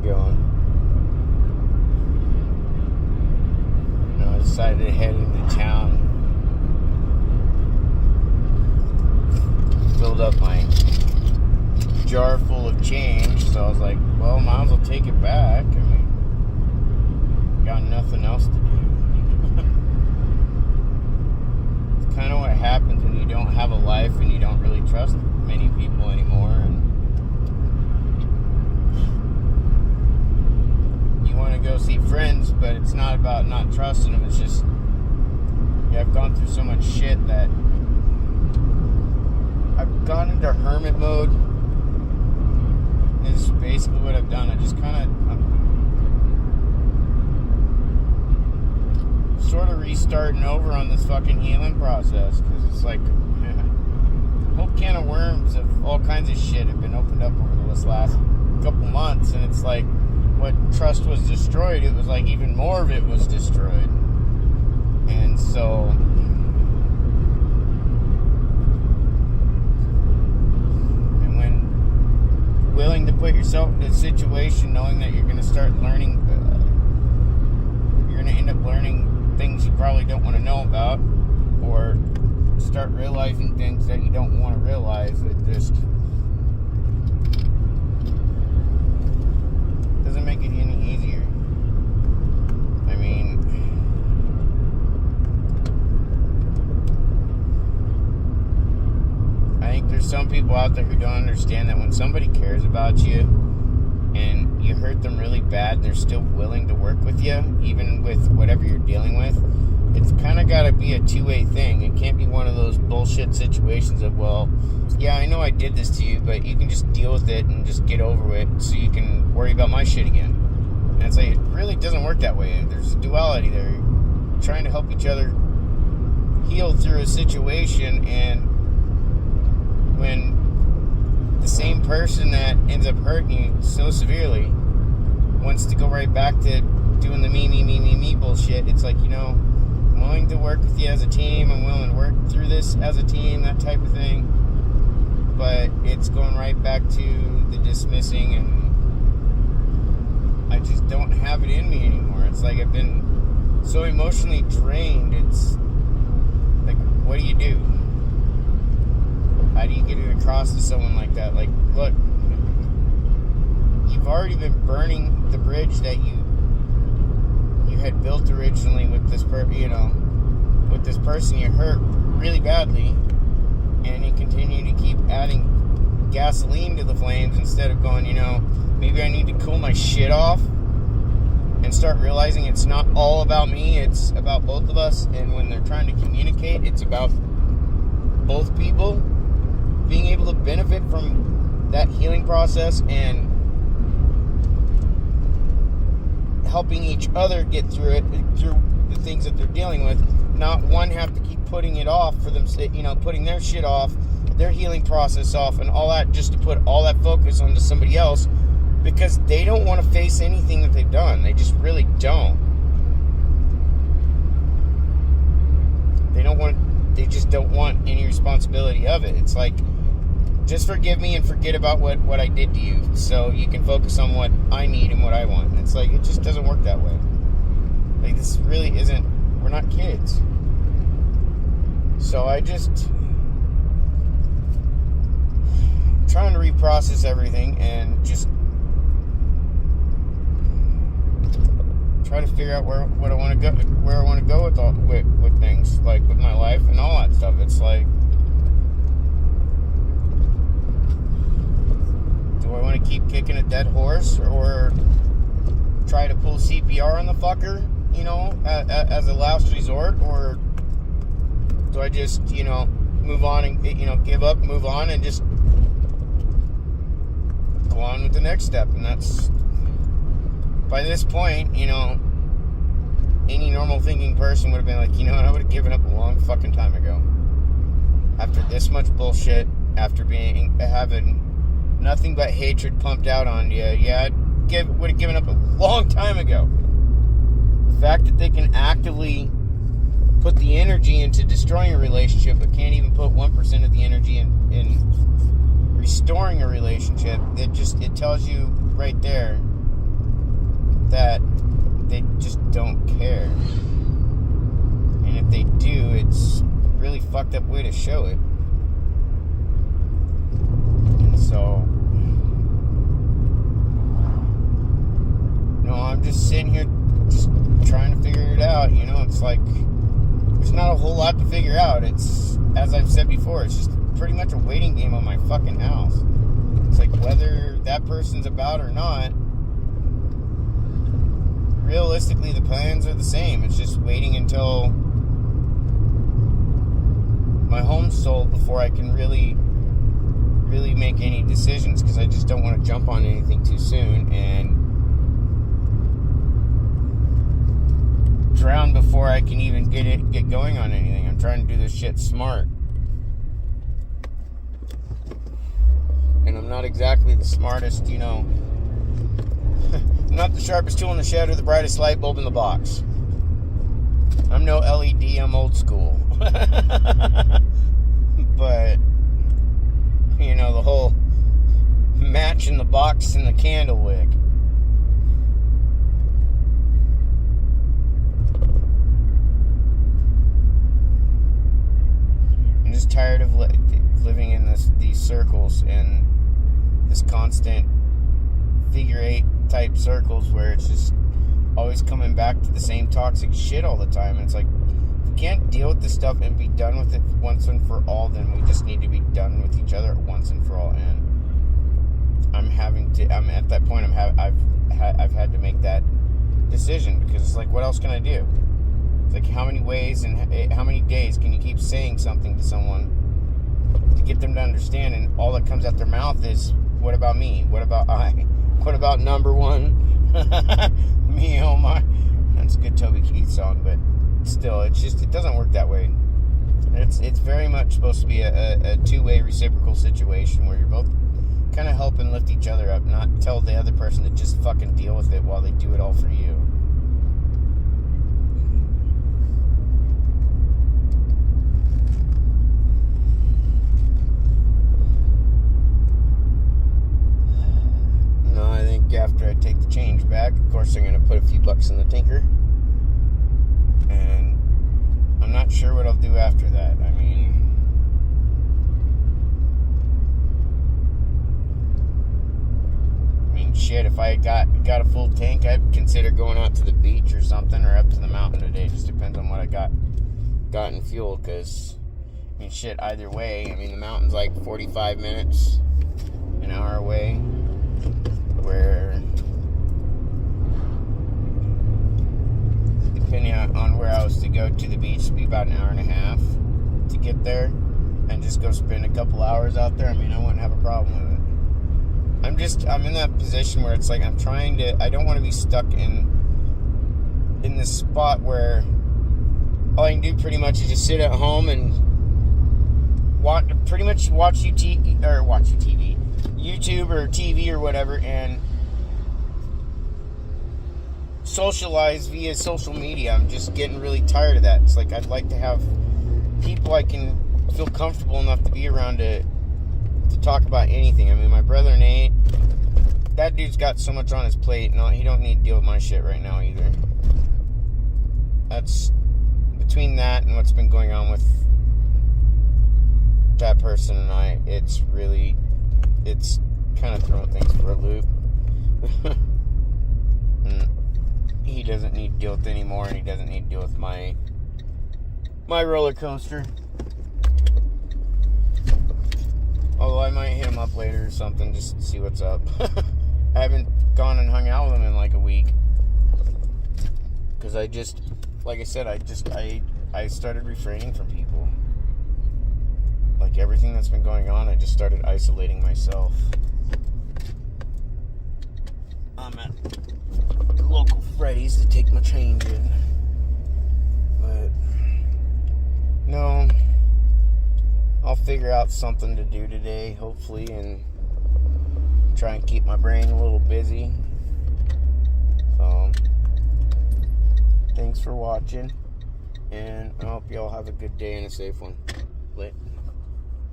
going. I decided to head into town, filled up my jar full of change, so I was like, well, might as well take it back. I mean, got nothing else to do. It's kind of what happens when you don't have a life and you don't really trust many people anymore, and you want to go see friends, but it's not about not trusting them. It's just, yeah, I've gone through so much shit that I've gone into hermit mode. Is basically what I've done. I just kind of, I'm sort of restarting over on this fucking healing process, because it's like a whole can of worms of all kinds of shit have been opened up over this last couple months, and it's like, what trust was destroyed, it was like even more of it was destroyed. And so willing to put yourself in a situation knowing that you're going to start learning, you're going to end up learning things you probably don't want to know about, or start realizing things that you don't want to realize. It just doesn't make it any easier. I mean, I think there's some people out there who don't understand that when somebody cares about you and you hurt them really bad, they're still willing to work with you, even with whatever you're dealing with. It's kind of got to be a two-way thing. It can't be one of those bullshit situations of, well, yeah, I know I did this to you, but you can just deal with it and just get over it so you can worry about my shit again. And it's like, it really doesn't work that way. There's a duality there. You're trying to help each other heal through a situation, and when the same person that ends up hurting you so severely wants to go right back to doing the me bullshit, it's like, I'm willing to work with you as a team, I'm willing to work through this as a team, that type of thing, but it's going right back to the dismissing, and I just don't have it in me anymore. It's like I've been so emotionally drained. It's like, what do you do? How do you get it across to someone like that? Like, look, you've already been burning the bridge that you had built originally with this with this person you hurt really badly, and you continue to keep adding gasoline to the flames instead of going, maybe I need to cool my shit off and start realizing it's not all about me, it's about both of us. And when they're trying to communicate, it's about both people being able to benefit from that healing process and helping each other get through it, through the things that they're dealing with. Not one have to keep putting it off for them, putting their shit off, their healing process off, and all that, just to put all that focus onto somebody else, because they don't want to face anything that they've done. They just really don't. They just don't want any responsibility of it. It's like, just forgive me and forget about what I did to you, so you can focus on what I need and what I want. And it's like, it just doesn't work that way. Like, this really isn't, we're not kids. So I just trying to reprocess everything and just try to figure out where I want to go with things, like with my life and all that stuff. It's like, do I want to keep kicking a dead horse, or try to pull CPR on the fucker, as a last resort, or do I just, move on and, give up, move on, and just go on with the next step? And that's, by this point, any normal thinking person would have been like, I would have given up a long fucking time ago. After this much bullshit, after having nothing but hatred pumped out on you, I would have given up a long time ago. The fact that they can actively put the energy into destroying a relationship, but can't even put 1% of the energy in restoring a relationship, it tells you right there that, they just don't care. And if they do, it's a really fucked up way to show it. And so, no, I'm just sitting here just trying to figure it out. You know, it's like, there's not a whole lot to figure out. It's, as I've said before, it's just pretty much a waiting game on my fucking house. It's like, whether that person's about or not, realistically, the plans are the same. It's just waiting until my home's sold before I can really make any decisions, because I just don't want to jump on anything too soon and drown before I can even get going on anything. I'm trying to do this shit smart. And I'm not exactly the smartest, you know. I'm not the sharpest tool in the shed or the brightest light bulb in the box. I'm no LED, I'm old school. But, you know, the whole match in the box and the candle wick. I'm just tired of living in these circles and this constant figure eight type circles where it's just always coming back to the same toxic shit all the time. And it's like, if we can't deal with this stuff and be done with it once and for all, then we just need to be done with each other once and for all. And I'm at that point. I've had to make that decision, because it's like, what else can I do? It's like, how many ways and how many days can you keep saying something to someone to get them to understand, and all that comes out their mouth is, what about me? What about I? What about number one? Me, oh my. That's a good Toby Keith song, but still, it doesn't work that way. It's very much supposed to be a two-way reciprocal situation where you're both kind of helping lift each other up, not tell the other person to just fucking deal with it while they do it all for you. No, I think after I take the change back, of course I'm going to put a few bucks in the tinker. And I'm not sure what I'll do after that. I mean, shit, if I got a full tank, I'd consider going out to the beach or something, or up to the mountain today. Just depends on what I got in fuel, because, I mean, shit, either way, I mean, the mountain's like 45 minutes, an hour away, where, depending on where I was to go to the beach, it'd be about an hour and a half to get there, and just go spend a couple hours out there. I mean, I wouldn't have a problem with it. I'm in that position where it's like, I don't want to be stuck in this spot where all I can do pretty much is just sit at home and watch YouTube or TV or whatever, and socialize via social media. I'm just getting really tired of that. It's like, I'd like to have people I can feel comfortable enough to be around to talk about anything. I mean, my brother Nate, that dude's got so much on his plate. No, he don't need to deal with my shit right now either. That's between that and what's been going on with that person and I. It's kind of throwing things for a loop. And he doesn't need to deal with it anymore, and he doesn't need to deal with my roller coaster. Although I might hit him up later or something just to see what's up. I haven't gone and hung out with him in like a week. Because like I said, I started refraining from people. Like everything that's been going on, I just started isolating myself. I'm at the local Freddy's to take my change in. But, no, I'll figure out something to do today, hopefully, and try and keep my brain a little busy. So, thanks for watching, and I hope y'all have a good day and a safe one. Later.